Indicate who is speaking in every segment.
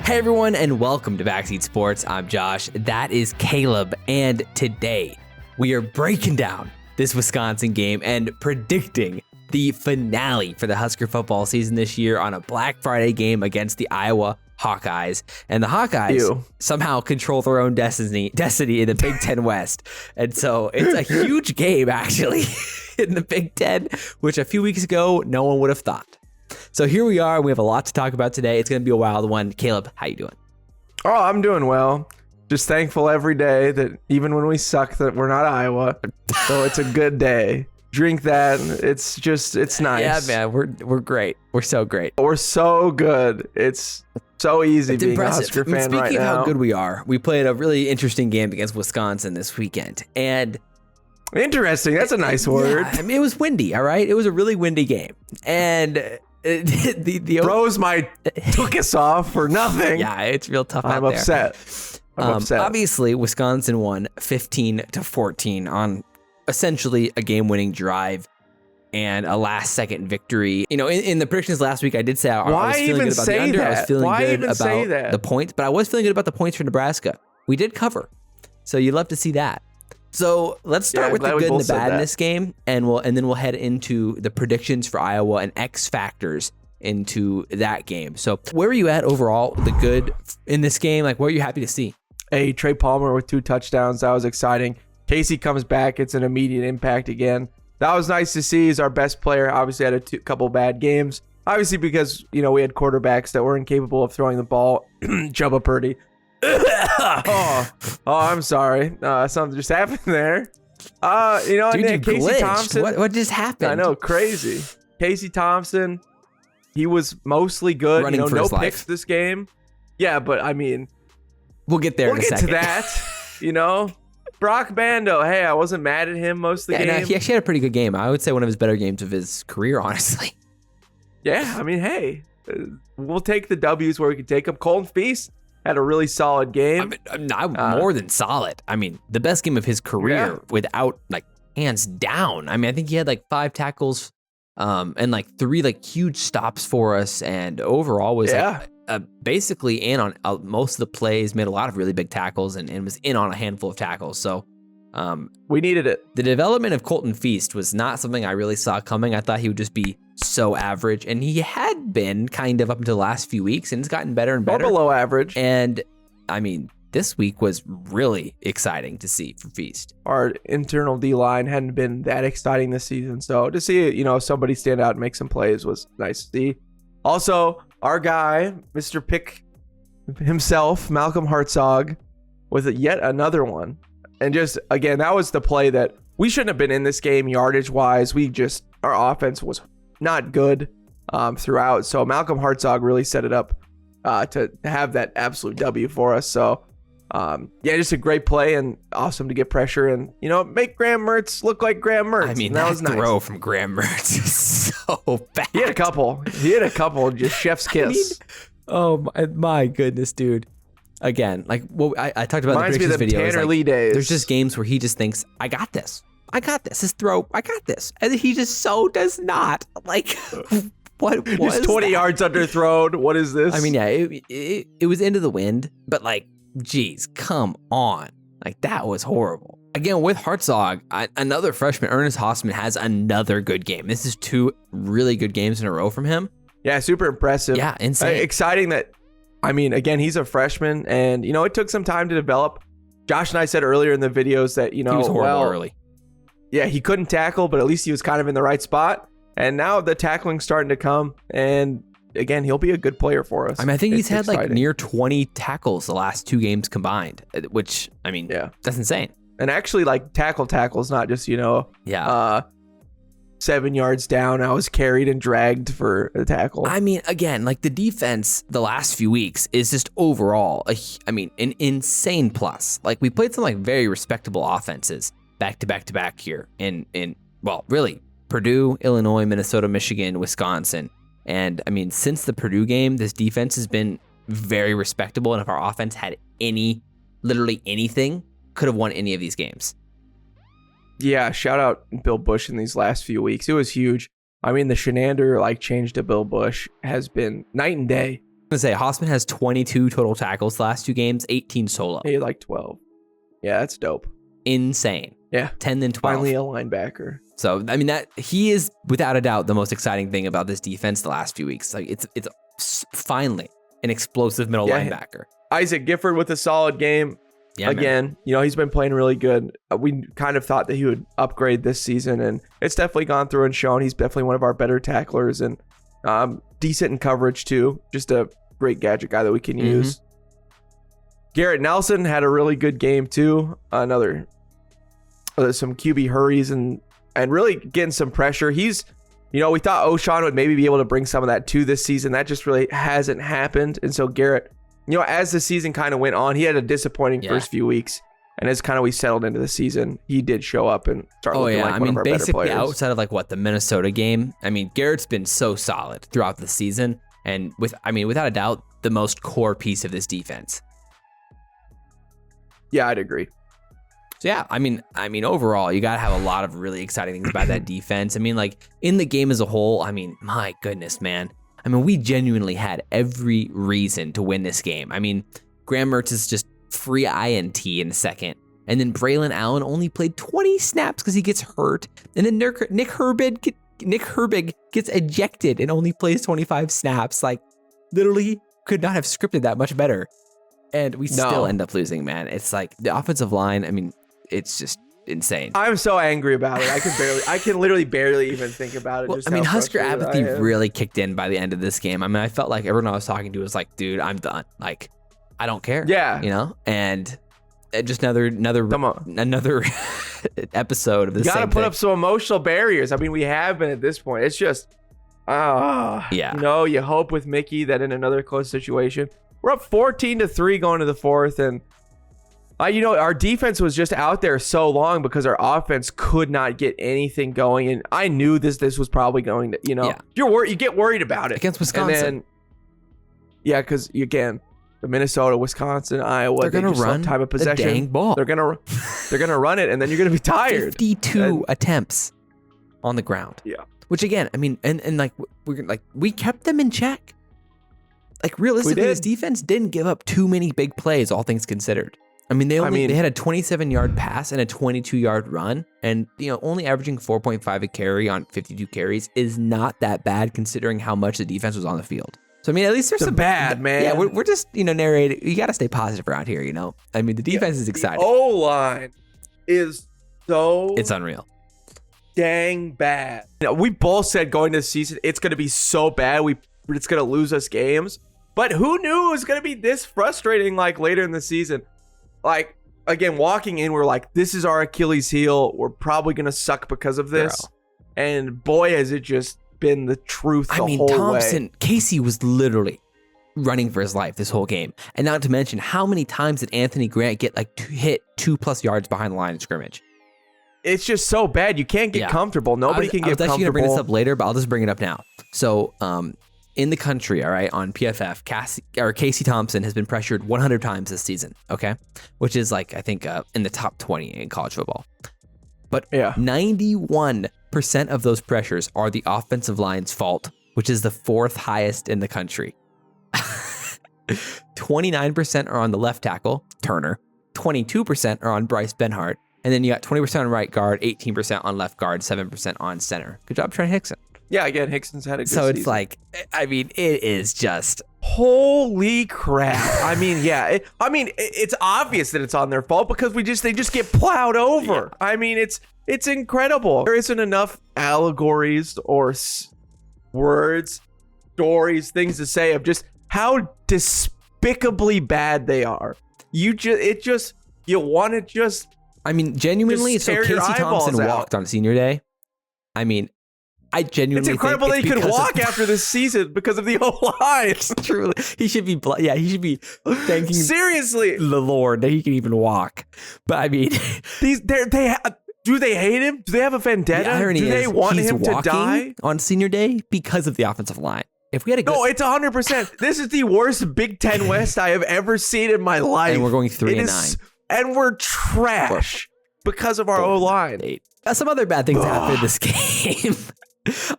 Speaker 1: Hey everyone, and welcome to Backseat Sports. I'm Josh, that is Caleb, and today we are breaking down this Wisconsin game and predicting the finale for the Husker football season this year on a Black Friday game against the Iowa Hawkeyes. And the Hawkeyes somehow control their own destiny in the Big Ten West. And so it's a huge game, actually, in the Big Ten, which a few weeks ago, no one would have thought. So here we are. We have a lot to talk about today. It's going to be a wild one. Caleb, how you doing?
Speaker 2: Oh, I'm doing well. Just thankful every day that even when we suck that we're not Iowa. So it's a good day. Drink that. It's nice.
Speaker 1: Yeah, man, we're great. We're so great.
Speaker 2: We're so good. It's so easy being
Speaker 1: impressive.
Speaker 2: a Husker fan right now.
Speaker 1: Speaking of how good we are, we played a really interesting game against Wisconsin this weekend. And
Speaker 2: interesting. That's a nice word.
Speaker 1: Yeah, I mean, it was windy, all right? It was a really windy game. And the
Speaker 2: Bros took us off for nothing.
Speaker 1: Yeah, it's real tough
Speaker 2: I'm
Speaker 1: out there.
Speaker 2: I'm upset.
Speaker 1: Obviously, Wisconsin won 15-14 on essentially a game-winning drive and a last-second victory. You know, in the predictions last week, I did say I was feeling good about the under. I was feeling good about the points, but I was feeling good about the points for Nebraska. We did cover, so you'd love to see that. So let's start with the good and the bad in this game, and then we'll head into the predictions for Iowa and X factors into that game. So where were you at overall, the good in this game? Like, what are you happy to see?
Speaker 2: Hey, Trey Palmer with 2 touchdowns. That was exciting. Casey comes back. It's an immediate impact again. That was nice to see. He's our best player. Obviously had a couple bad games. Obviously because, you know, we had quarterbacks that were incapable of throwing the ball. Jubba Purdy. oh, I'm sorry. Something just happened there.
Speaker 1: Dude,
Speaker 2: Casey
Speaker 1: glitched.
Speaker 2: Thompson.
Speaker 1: What just happened?
Speaker 2: I know, crazy. Casey Thompson, he was mostly good.
Speaker 1: Running for his
Speaker 2: no
Speaker 1: life.
Speaker 2: picks this game. Yeah, but I mean,
Speaker 1: we'll get there in a second.
Speaker 2: We'll get to that. Brock Bando. Hey, I wasn't mad at him most of the game.
Speaker 1: He actually had a pretty good game. I would say one of his better games of his career, honestly.
Speaker 2: Yeah, I mean, hey, we'll take the W's where we can take them. Colton Feast had a really solid game.
Speaker 1: More than solid. I mean, the best game of his career without, like, hands down. I mean, I think he had like 5 tackles and like 3 like huge stops for us, and overall was basically in on most of the plays, made a lot of really big tackles and was in on a handful of tackles. So
Speaker 2: we needed it.
Speaker 1: The development of Colton Feast was not something I really saw coming. I thought he would just be so average, and he had been kind of up until the last few weeks, and it's gotten better and better.
Speaker 2: Or below average.
Speaker 1: And I mean, this week was really exciting to see for Feast.
Speaker 2: Our internal D-line hadn't been that exciting this season, so to see, somebody stand out and make some plays was nice to see. Also, our guy, Mr. Pick himself, Malcolm Hartzog, with yet another one. And just, again, that was the play that we shouldn't have been in this game yardage-wise. Our offense was not good throughout. So Malcolm Hartzog really set it up to have that absolute W for us. So, just a great play and awesome to get pressure and, make Graham Mertz look like Graham Mertz.
Speaker 1: I mean,
Speaker 2: that was nice.
Speaker 1: Throw from Graham Mertz is so bad.
Speaker 2: He had a couple, just chef's kiss.
Speaker 1: Oh my goodness, dude. Again, like what I talked about in the predictions video.
Speaker 2: Tanner Lee days.
Speaker 1: There's just games where he just thinks, I got this. His throw, I got this. And he just so does not. Like, what was
Speaker 2: just 20 yards underthrown. What is this?
Speaker 1: I mean, yeah, it was into the wind, but like, geez, come on. Like, that was horrible. Again, with Hartzog, another freshman, Ernest Hausman, has another good game. This is 2 really good games in a row from him.
Speaker 2: Yeah, super impressive.
Speaker 1: Yeah, insane.
Speaker 2: Exciting that, I mean, again, he's a freshman, and, it took some time to develop. Josh and I said earlier in the videos that,
Speaker 1: he was horrible early.
Speaker 2: Yeah, he couldn't tackle, but at least he was kind of in the right spot. And now the tackling's starting to come, and again, he'll be a good player for us.
Speaker 1: I mean, I think he's had like near 20 tackles the last 2 games combined, which, I mean, that's insane.
Speaker 2: And actually, like, tackles, not just, 7 yards down, I was carried and dragged for a tackle.
Speaker 1: I mean, again, like, the defense the last few weeks is just overall, an insane plus. Like, we played some like very respectable offenses back to back here in really Purdue, Illinois, Minnesota, Michigan, Wisconsin. And I mean, since the Purdue game, this defense has been very respectable. And if our offense had literally anything, could have won any of these games.
Speaker 2: Yeah, shout out Bill Bush in these last few weeks. It was huge. I mean, the Shenander change to Bill Bush has been night and day.
Speaker 1: gonna say Hausman has 22 total tackles the last 2 games, 18 solo.
Speaker 2: He had like 12. Yeah, that's dope.
Speaker 1: Insane.
Speaker 2: Yeah.
Speaker 1: 10 then 12.
Speaker 2: Finally a linebacker.
Speaker 1: So, I mean, that he is without a doubt the most exciting thing about this defense the last few weeks. Like it's finally an explosive middle linebacker.
Speaker 2: Isaac Gifford with a solid game.
Speaker 1: Yeah,
Speaker 2: again,
Speaker 1: man.
Speaker 2: you know, he's been playing really good. We kind of thought that he would upgrade this season, and it's definitely gone through and shown. He's definitely one of our better tacklers and decent in coverage too. Just a great gadget guy that we can use. Garrett Nelson had a really good game too. Some QB hurries and really getting some pressure. He's, you know, we thought O'Shawn would maybe be able to bring some of that to this season. That just really hasn't happened. And so Garrett, you know, as the season kind of went on, he had a disappointing first few weeks. And as kind of we settled into the season, he did show up and start looking like one of our better players.
Speaker 1: Basically outside of like the Minnesota game, I mean, Garrett's been so solid throughout the season. And without a doubt, the most core piece of this defense.
Speaker 2: Yeah, I'd agree.
Speaker 1: So yeah, I mean, overall, you gotta have a lot of really exciting things about that defense. I mean, like in the game as a whole, I mean, my goodness, man. I mean, we genuinely had every reason to win this game. I mean, Graham Mertz is just free INT in the second, and then Braylon Allen only played 20 snaps because he gets hurt, and then Nick Herbig gets ejected and only plays 25 snaps. Like, literally could not have scripted that much better. And we still end up losing, man. It's like the offensive line, I mean, it's just insane.
Speaker 2: I'm so angry about it. I can literally barely even think about it.
Speaker 1: Well, I mean, Husker apathy really kicked in by the end of this game. I mean, I felt like everyone I was talking to was like, dude, I'm done. Like, I don't care.
Speaker 2: Yeah.
Speaker 1: You know? And just another episode of the same thing. You got to
Speaker 2: put up some emotional barriers. I mean, we have been at this point. It's just, you know, you hope with Mickey that in another close situation. We're up 14-3 going to the fourth, and you know, our defense was just out there so long because our offense could not get anything going, and I knew this was probably going to, you know, you get worried about it
Speaker 1: against Wisconsin.
Speaker 2: Because again, the Minnesota, Wisconsin, Iowa,
Speaker 1: they're gonna run
Speaker 2: time of possession.
Speaker 1: The dang ball.
Speaker 2: They're gonna run it, and then you're gonna be tired.
Speaker 1: 52 attempts on the ground.
Speaker 2: Yeah,
Speaker 1: which again, I mean, and like we kept them in check. Like, realistically, this defense didn't give up too many big plays, all things considered. I mean, they had a 27-yard pass and a 22-yard run, and, you know, only averaging 4.5 a carry on 52 carries is not that bad considering how much the defense was on the field. So, I mean, at least there's some
Speaker 2: bad, man.
Speaker 1: Yeah, we're just, you know, narrating. You got to stay positive around here, you know? I mean, the defense is exciting.
Speaker 2: The O-line is so...
Speaker 1: It's unreal.
Speaker 2: Dang bad. You know, we both said going to the season, it's going to be so bad, it's going to lose us games. But who knew it was going to be this frustrating, like, later in the season? Like, again, walking in, we're like, this is our Achilles heel. We're probably going to suck because of this. Girl. And boy, has it just been the truth the whole way.
Speaker 1: Casey was literally running for his life this whole game. And not to mention, how many times did Anthony Grant get, like, hit 2+ yards behind the line of scrimmage?
Speaker 2: It's just so bad. You can't get comfortable. Nobody can get comfortable. I was actually going to bring this up later, but I'll just bring it up now. So, in the country, all right, on PFF, Casey Thompson has been pressured 100 times this season, okay? Which is like, I think, in the top 20 in college football. But 91% of those pressures are the offensive line's fault, which is the 4th highest in the country. 29% are on the left tackle, Turner. 22% are on Bryce Benhart. And then you got 20% on right guard, 18% on left guard, 7% on center. Good job, Trent Hickson. Yeah, again, Hickson's had a good season.
Speaker 1: So it's like, I mean, it is just...
Speaker 2: Holy crap. I mean, yeah. It's obvious that it's on their fault because they just get plowed over. Yeah. I mean, it's incredible. There isn't enough allegories or words, stories, things to say of just how despicably bad they are. You want to just...
Speaker 1: I mean, genuinely, so Casey Thompson walked on senior day. I mean... I genuinely
Speaker 2: think it's incredible that he could walk after this season because of the O-line.
Speaker 1: Truly, he should be thanking
Speaker 2: seriously
Speaker 1: the Lord that he can even walk. But I mean,
Speaker 2: do they hate him? Do they have a vendetta?
Speaker 1: The irony
Speaker 2: do they want him to die
Speaker 1: on senior day because of the offensive line? If we had
Speaker 2: no, it's 100%. This is the worst Big Ten West I have ever seen in my life,
Speaker 1: and we're going 3-9,
Speaker 2: and we're trash because of our O-line.
Speaker 1: Some other bad things happened in this game.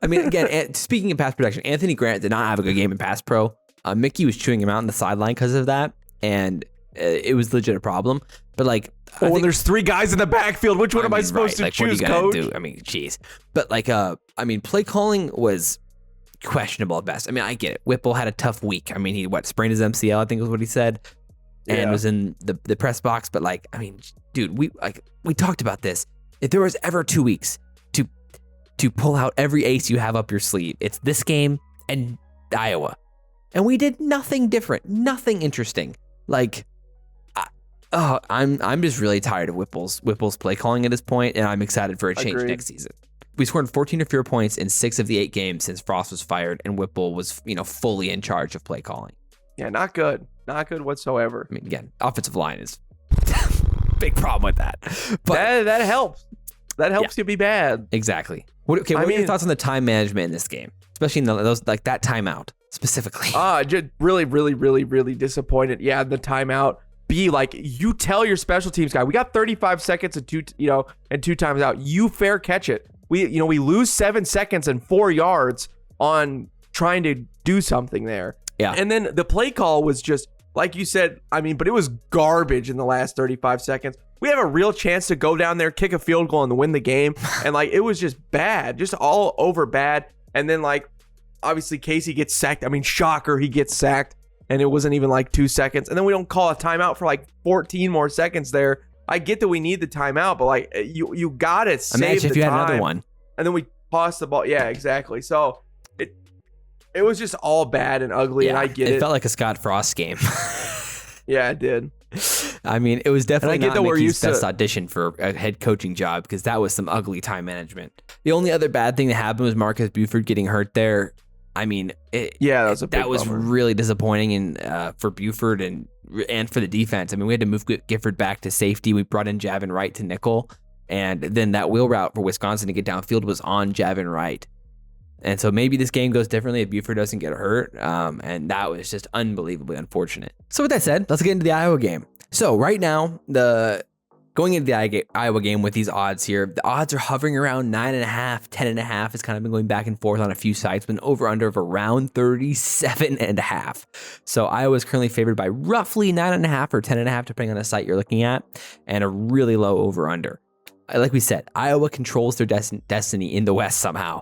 Speaker 1: I mean, again, speaking of pass protection, Anthony Grant did not have a good game in pass pro. Mickey was chewing him out on the sideline because of that, and it was legit a problem. But like,
Speaker 2: when there's 3 guys in the backfield, which one am I supposed to choose, coach?
Speaker 1: Do? I mean, jeez. But like, play calling was questionable at best. I mean, I get it. Whipple had a tough week. I mean, he sprained his MCL, I think was what he said, and was in the press box. But like, I mean, dude, we talked about this. If there was ever 2 weeks to pull out every ace you have up your sleeve, it's this game and Iowa, and we did nothing different, nothing interesting. Like, I'm just really tired of Whipple's play calling at this point, and I'm excited for a change next season. We scored 14 or fewer points in 6 of the 8 games since Frost was fired, and Whipple was, fully in charge of play calling.
Speaker 2: Yeah, not good whatsoever.
Speaker 1: I mean, again, offensive line is big problem with that, but
Speaker 2: that helps. That helps you be bad.
Speaker 1: Exactly. What are your thoughts on the time management in this game, especially in those like that timeout specifically?
Speaker 2: Just really, really, really, really disappointed. Yeah, the timeout. Be like, you tell your special teams guy, we got 35 seconds and 2 times out. You fair catch it. We lose 7 seconds and 4 yards on trying to do something there.
Speaker 1: Yeah.
Speaker 2: And then the play call was just like you said. I mean, but it was garbage in the last 35 seconds. We have a real chance to go down there, kick a field goal, and win the game. And like, it was just bad, just all over bad. And then like, obviously Casey gets sacked. I mean, shocker, he gets sacked. And it wasn't even like 2 seconds. And then we don't call a timeout for like 14 more seconds there. I get that we need the timeout, but like, you got to save the time.
Speaker 1: Imagine if you had another one.
Speaker 2: And then we tossed the ball. Yeah, exactly. So it was just all bad and ugly, and I get it.
Speaker 1: It felt like a Scott Frost game.
Speaker 2: Yeah, it did.
Speaker 1: I mean, it was definitely not Mickey's best
Speaker 2: to
Speaker 1: audition for a head coaching job, because that was some ugly time management. The only other bad thing that happened was Marcus Buford getting hurt there. I mean, that was really disappointing for Buford and for the defense. I mean, we had to move Gifford back to safety. We brought in Javin Wright to nickel, and then that wheel route for Wisconsin to get downfield was on Javin Wright. And so maybe this game goes differently if Buford doesn't get hurt, and that was just unbelievably unfortunate. So with that said, let's get into the Iowa game. So right now, going into the Iowa game with these odds here, the odds are hovering around 9.5, 10.5. It's kind of been going back and forth on a few sites, been over under of around 37.5. So Iowa is currently favored by roughly 9.5 or 10.5, depending on the site you're looking at, and a really low over under. Like we said, Iowa controls their destiny in the West somehow.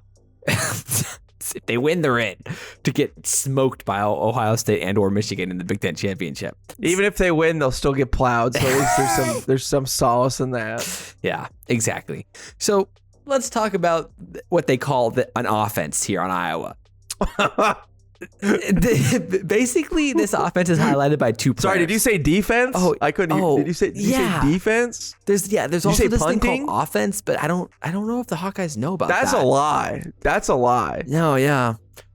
Speaker 1: If they win, they're in to get smoked by Ohio State and or Michigan in the Big Ten championship.
Speaker 2: Even if they win, they'll still get plowed. So at least there's some solace in that.
Speaker 1: Yeah, exactly. So let's talk about what they call an offense here on Iowa. Basically, this offense is highlighted by 2 players.
Speaker 2: Sorry, did you say defense?
Speaker 1: Oh,
Speaker 2: I couldn't. Did you say defense?
Speaker 1: There's also this thing called offense, but I don't know if the Hawkeyes know about that.
Speaker 2: That's a lie.
Speaker 1: No, yeah.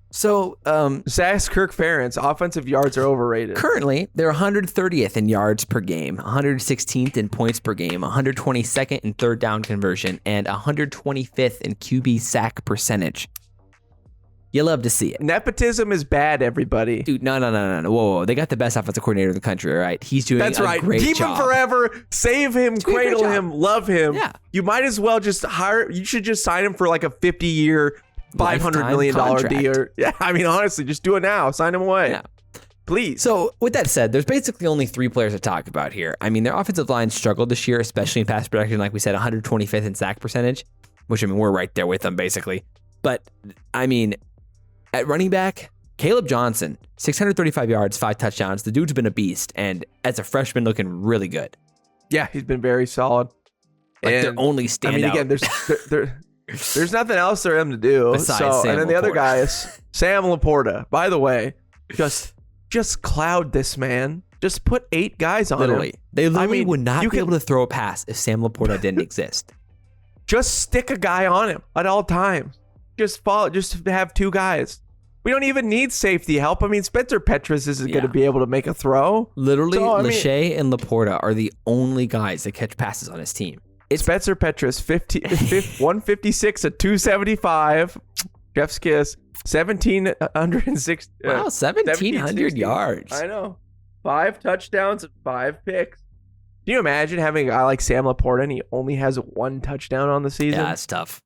Speaker 1: So,
Speaker 2: just ask Kirk Ferentz. Offensive yards are overrated.
Speaker 1: Currently, they're 130th in yards per game, 116th in points per game, 122nd in third down conversion, and 125th in QB sack percentage. You love to see it.
Speaker 2: Nepotism is bad, everybody.
Speaker 1: Dude, no. Whoa. They got the best offensive coordinator in the country, all right? He's doing a great
Speaker 2: Keep
Speaker 1: job.
Speaker 2: him forever. Save him, cradle him, love him.
Speaker 1: Yeah.
Speaker 2: You might as well just you should just sign him for like a 50-year, $500 million deal. Yeah, I mean, honestly, just do it now. Sign him away.
Speaker 1: Yeah.
Speaker 2: Please.
Speaker 1: So with that said, there's basically only 3 players to talk about here. I mean, their offensive line struggled this year, especially in pass protection. Like we said, 125th in sack percentage, which, I mean, we're right there with them, basically. But, I mean, at running back, Caleb Johnson, 635 yards, 5 touchdowns. The dude's been a beast, and as a freshman, looking really good.
Speaker 2: Yeah, he's been very solid.
Speaker 1: Like, their only standout. I mean,
Speaker 2: again, there's nothing else for him to do.
Speaker 1: Besides Sam
Speaker 2: and then
Speaker 1: Laporta.
Speaker 2: The other guy is Sam Laporta. By the way, just cloud this man. Just put 8 guys on him.
Speaker 1: They literally would not be able to throw a pass if Sam Laporta didn't exist.
Speaker 2: Just stick a guy on him at all times. Just have 2 guys. We don't even need safety help. I mean, Spencer Petras isn't going to be able to make a throw.
Speaker 1: Literally, Lachey and Laporta are the only guys that catch passes on his team.
Speaker 2: It's Spencer Petras, 156 at 275. Jeff's kiss, 1,706.
Speaker 1: Wow, 1,700 yards.
Speaker 2: I know. 5 touchdowns and 5 picks. Can you imagine having a guy like Sam Laporta and he only has 1 touchdown on the season?
Speaker 1: Yeah, that's tough.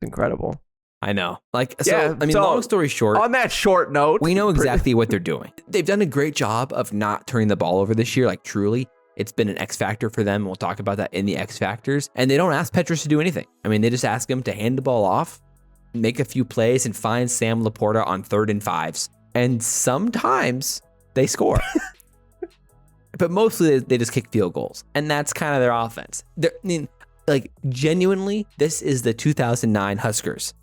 Speaker 2: Incredible.
Speaker 1: I know.
Speaker 2: Yeah,
Speaker 1: Long story short,
Speaker 2: on that short note,
Speaker 1: we know exactly what they're doing. They've done a great job of not turning the ball over this year. Truly, it's been an X factor for them. We'll talk about that in the X factors. And they don't ask Petrus to do anything. They just ask him to hand the ball off, make a few plays, and find Sam Laporta on 3rd and 5s. And sometimes they score. But mostly they just kick field goals. And that's kind of their offense. Genuinely, this is the 2009 Huskers.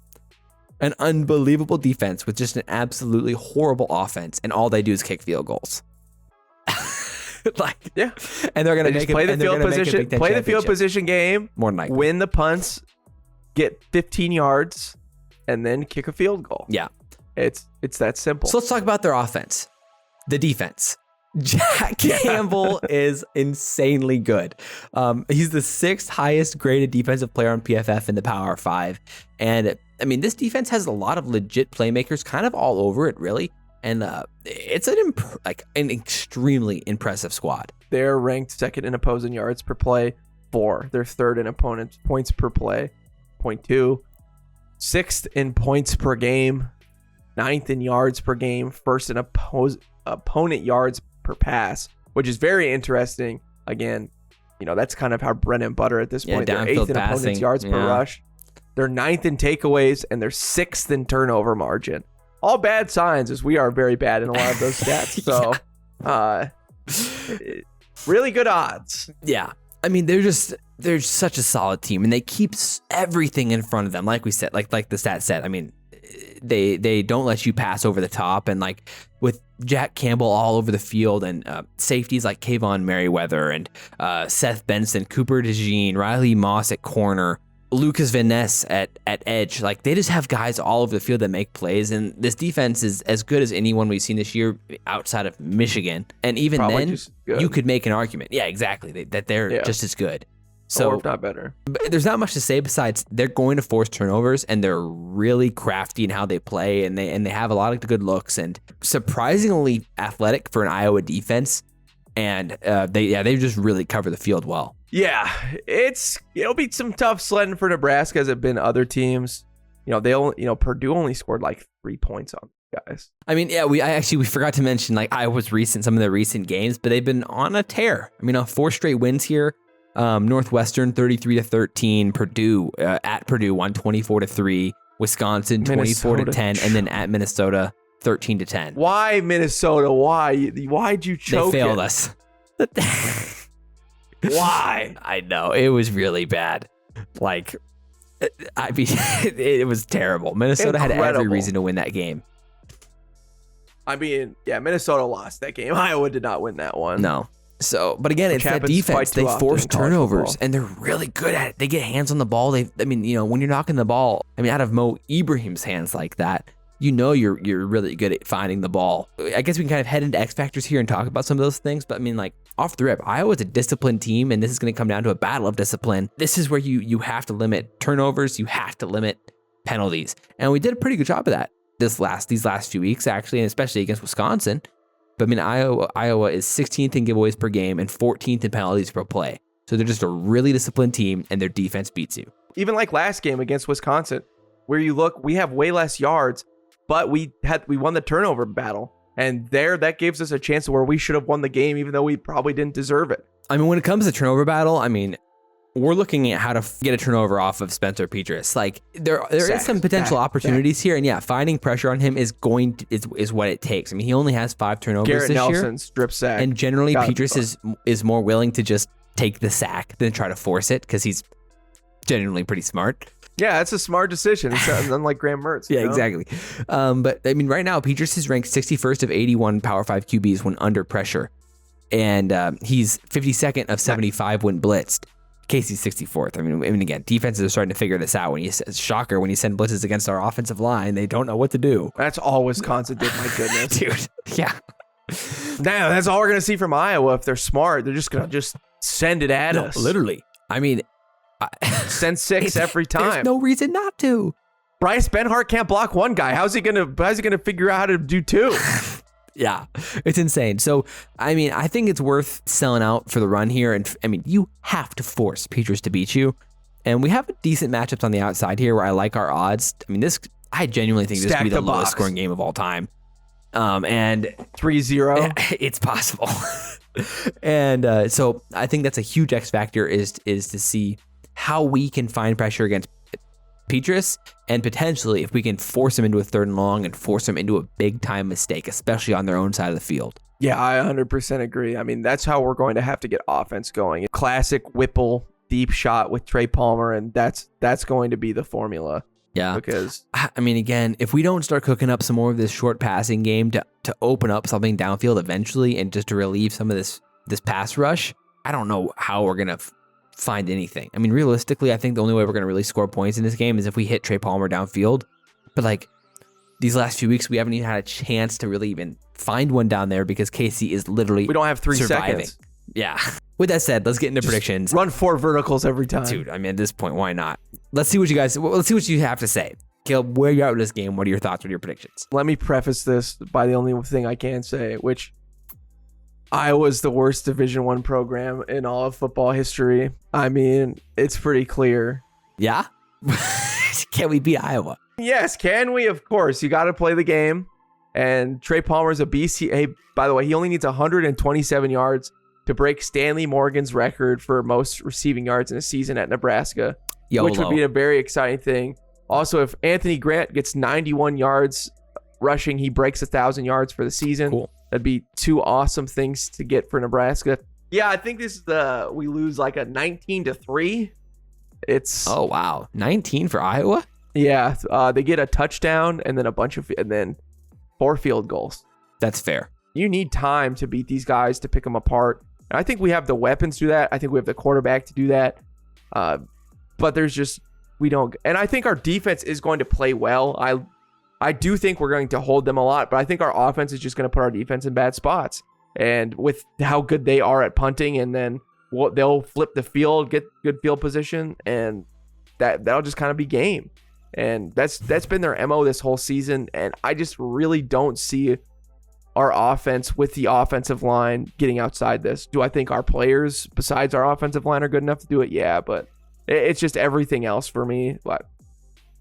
Speaker 1: An unbelievable defense with just an absolutely horrible offense, and all they do is kick field goals.
Speaker 2: Yeah,
Speaker 1: and they're gonna
Speaker 2: play the field position game,
Speaker 1: more than likely.
Speaker 2: Win the punts, get 15 yards, and then kick a field goal.
Speaker 1: Yeah,
Speaker 2: it's that simple.
Speaker 1: So let's talk about their offense, the defense. Jack Campbell is insanely good. He's the 6th highest graded defensive player on PFF in the Power 5, and this defense has a lot of legit playmakers kind of all over it, really. And it's an extremely impressive squad.
Speaker 2: They're ranked 2nd in opposing yards per play, 4. They're 3rd in opponent points per play, 0.2. 6th in points per game, 9th in yards per game, 1st in opponent yards per pass, which is very interesting. Again, that's kind of our bread and butter at this point. They're 8th in opponent's yards per rush. They're 9th in takeaways, and they're 6th in turnover margin. All bad signs, as we are very bad in a lot of those stats. So, really good odds.
Speaker 1: Yeah. They're such a solid team, and they keep everything in front of them. Like we said, like the stat said, they don't let you pass over the top. And with Jack Campbell all over the field, and safeties like Kayvon Merriweather and Seth Benson, Cooper DeJean, Riley Moss at corner, Lucas Van Ness at edge. They just have guys all over the field that make plays, and this defense is as good as anyone we've seen this year outside of Michigan. And even then, you could make an argument. Yeah, exactly. That they're just as good. So,
Speaker 2: or if not better.
Speaker 1: But there's not much to say besides they're going to force turnovers, and they're really crafty in how they play, and they have a lot of good looks and surprisingly athletic for an Iowa defense. And they just really cover the field well.
Speaker 2: Yeah, it'll be some tough sledding for Nebraska as it been other teams. Purdue only scored 3 points on guys.
Speaker 1: We forgot to mention some of the recent games, but they've been on a tear. 4 straight wins here. Northwestern 33-13, Purdue at Purdue won 24-3, Wisconsin 24-10, and then at Minnesota 13-10.
Speaker 2: Why Minnesota? Why'd you choke?
Speaker 1: They failed us.
Speaker 2: Why?
Speaker 1: I know, it was really bad. It was terrible. Minnesota had every reason to win that game.
Speaker 2: Minnesota lost that game. Iowa did not win that one.
Speaker 1: No. So, but again, it's that defense. They force turnovers, and they're really good at it. They get hands on the ball. When you're knocking the ball, out of Mo Ibrahim's hands like that, you're really good at finding the ball. I guess we can kind of head into X factors here and talk about some of those things. But off the rip, Iowa's a disciplined team, and this is going to come down to a battle of discipline. This is where you have to limit turnovers. You have to limit penalties, and we did a pretty good job of that these last few weeks, actually, and especially against Wisconsin. But Iowa is 16th in giveaways per game and 14th in penalties per play. So they're just a really disciplined team, and their defense beats you.
Speaker 2: Even last game against Wisconsin, where you look, we have way less yards, but we won the turnover battle. And that gives us a chance where we should have won the game, even though we probably didn't deserve it.
Speaker 1: When it comes to turnover battle, we're looking at how to get a turnover off of Spencer Petras. There is some potential opportunities here, and finding pressure on him is what it takes. He only has 5 turnovers
Speaker 2: Garrett
Speaker 1: this year.
Speaker 2: Nelson strip sack,
Speaker 1: and generally Petras is more willing to just take the sack than try to force it, because he's genuinely pretty smart.
Speaker 2: Yeah, that's a smart decision. It's unlike Graham Mertz.
Speaker 1: Yeah, exactly. But right now Petras is ranked 61st of 81 Power 5 QBs when under pressure, and he's 52nd of 75 when blitzed. Casey's 64th. Again, defenses are starting to figure this out. When you send blitzes against our offensive line, they don't know what to do.
Speaker 2: That's all Wisconsin did. My goodness,
Speaker 1: dude. Yeah.
Speaker 2: Now that's all we're gonna see from Iowa. If they're smart, they're just gonna send it at us.
Speaker 1: Literally.
Speaker 2: Send 6 every time.
Speaker 1: There's no reason not to.
Speaker 2: Bryce Benhart can't block one guy. How's he gonna figure out how to do 2?
Speaker 1: Yeah, it's insane. So, I think it's worth selling out for the run here. And you have to force Petras to beat you. And we have decent matchups on the outside here where I like our odds. I mean, I genuinely think this could be the lowest scoring game of all time. And
Speaker 2: 3-0.
Speaker 1: It's possible. And so I think that's a huge X factor is to see how we can find pressure against Petrus, and potentially if we can force him into a 3rd and long and force him into a big time mistake, especially on their own side of the field.
Speaker 2: Yeah, I 100% agree. I mean, that's how we're going to have to get offense going. Classic Whipple deep shot with Trey Palmer, and that's going to be the formula.
Speaker 1: Yeah.
Speaker 2: Because
Speaker 1: I mean, again, if we don't start cooking up some more of this short passing game to open up something downfield eventually and just to relieve some of this pass rush, I don't know how we're going to find anything. I mean, realistically, I think the only way we're going to really score points in this game is if we hit Trey Palmer downfield. But like these last few weeks, we haven't even had a chance to really even find one down there because KC is literally
Speaker 2: we don't have 3
Speaker 1: surviving.
Speaker 2: seconds.
Speaker 1: Yeah. With that said, let's get into predictions.
Speaker 2: Run 4 verticals every time.
Speaker 1: Dude, I mean, at this point, why not? Let's see what you have to say. Caleb, where are you at with this game? What are your thoughts? What are your predictions?
Speaker 2: Let me preface this by the only thing I can say, which Iowa's the worst Division I program in all of football history. I mean, it's pretty clear.
Speaker 1: Yeah? Can we beat Iowa?
Speaker 2: Yes, can we? Of course. You got to play the game. And Trey Palmer's a beast. By the way, he only needs 127 yards to break Stanley Morgan's record for most receiving yards in a season at Nebraska, which would be a very exciting thing. Also, if Anthony Grant gets 91 yards rushing, he breaks 1,000 yards for the season.
Speaker 1: Cool.
Speaker 2: That'd be 2 awesome things to get for Nebraska. Yeah, I think this is we lose like a 19-3. It's
Speaker 1: oh wow, 19 for Iowa.
Speaker 2: Yeah, they get a touchdown and then 4 field goals.
Speaker 1: That's fair.
Speaker 2: You need time to beat these guys to pick them apart. And I think we have the weapons to do that. I think we have the quarterback to do that. But we don't. And I think our defense is going to play well. I do think we're going to hold them a lot, but I think our offense is just going to put our defense in bad spots. And with how good they are at punting, and then they'll flip the field, get good field position, and that'll just kind of be game. And that's been their MO this whole season. And I just really don't see our offense with the offensive line getting outside this. Do I think our players besides our offensive line are good enough to do it? Yeah, but it's just everything else for me. But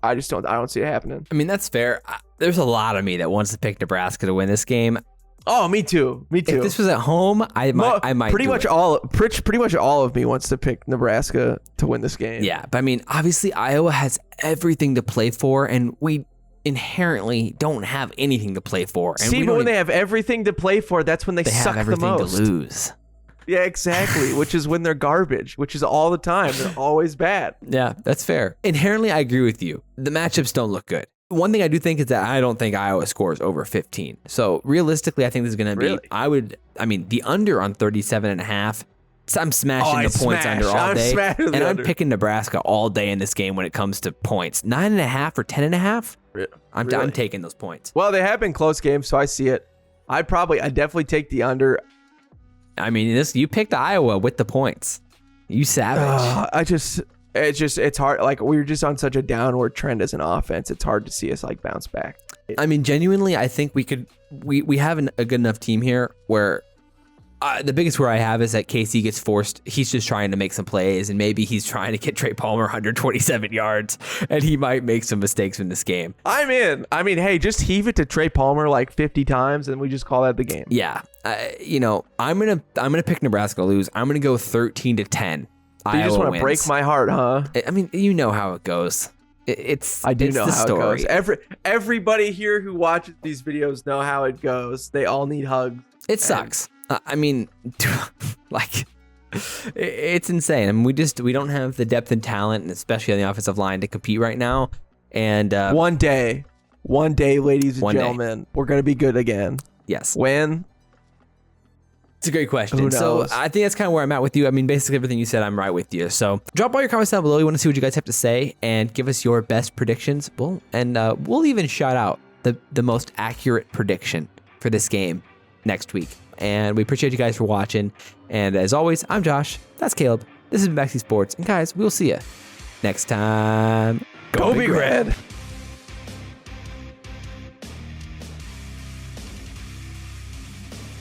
Speaker 2: I don't see it happening.
Speaker 1: I mean, that's fair. There's a lot of me that wants to pick Nebraska to win this game.
Speaker 2: Oh, me too. If
Speaker 1: this was at home, I might.
Speaker 2: Pretty much all of me wants to pick Nebraska to win this game.
Speaker 1: Yeah, but I mean, obviously Iowa has everything to play for, and we inherently don't have anything to play for. And
Speaker 2: but when they have everything to play for, that's when they suck
Speaker 1: have
Speaker 2: the most.
Speaker 1: Everything to lose.
Speaker 2: Yeah, exactly. Which is when they're garbage, which is all the time. They're always bad.
Speaker 1: Yeah, that's fair. Inherently, I agree with you. The matchups don't look good. One thing I do think is that I don't think Iowa scores over 15. So realistically, I think this is going to be, the under on 37.5. I'm smashing the points under all day. And I'm picking Nebraska all day in this game when it comes to points. 9.5 or 10.5. I'm taking those points.
Speaker 2: Well, they have been close games, so I see it. I definitely take the under.
Speaker 1: I mean, you picked Iowa with the points. You savage.
Speaker 2: It's hard. Like, we're just on such a downward trend as an offense. It's hard to see us like bounce back.
Speaker 1: I mean, genuinely, I think we have a good enough team here where the biggest worry I have is that KC gets forced. He's just trying to make some plays, and maybe he's trying to get Trey Palmer 127 yards, and he might make some mistakes in this game.
Speaker 2: I'm in. I mean, hey, just heave it to Trey Palmer like 50 times, and we just call that the game.
Speaker 1: Yeah. I'm gonna pick Nebraska to lose. I'm gonna go 13-10.
Speaker 2: You just want to break my heart, huh?
Speaker 1: I mean, you know how it goes. I do know how it
Speaker 2: goes. Everybody here who watches these videos know how it goes. They all need hugs.
Speaker 1: It sucks. I mean, like, it's insane. I mean, we don't have the depth and talent, and especially on the offensive line, to compete right now. And
Speaker 2: one day, ladies and gentlemen, we're gonna be good again.
Speaker 1: Yes.
Speaker 2: When?
Speaker 1: It's a great question. So I think that's kind of where I'm at with you. I mean, basically everything you said, I'm right with you. So drop all your comments down below. We want to see what you guys have to say and give us your best predictions. We'll even shout out the most accurate prediction for this game next week. And we appreciate you guys for watching. And as always, I'm Josh. That's Caleb. This has been Backseat Sports. And guys, we'll see you next time.
Speaker 2: Go Big Red.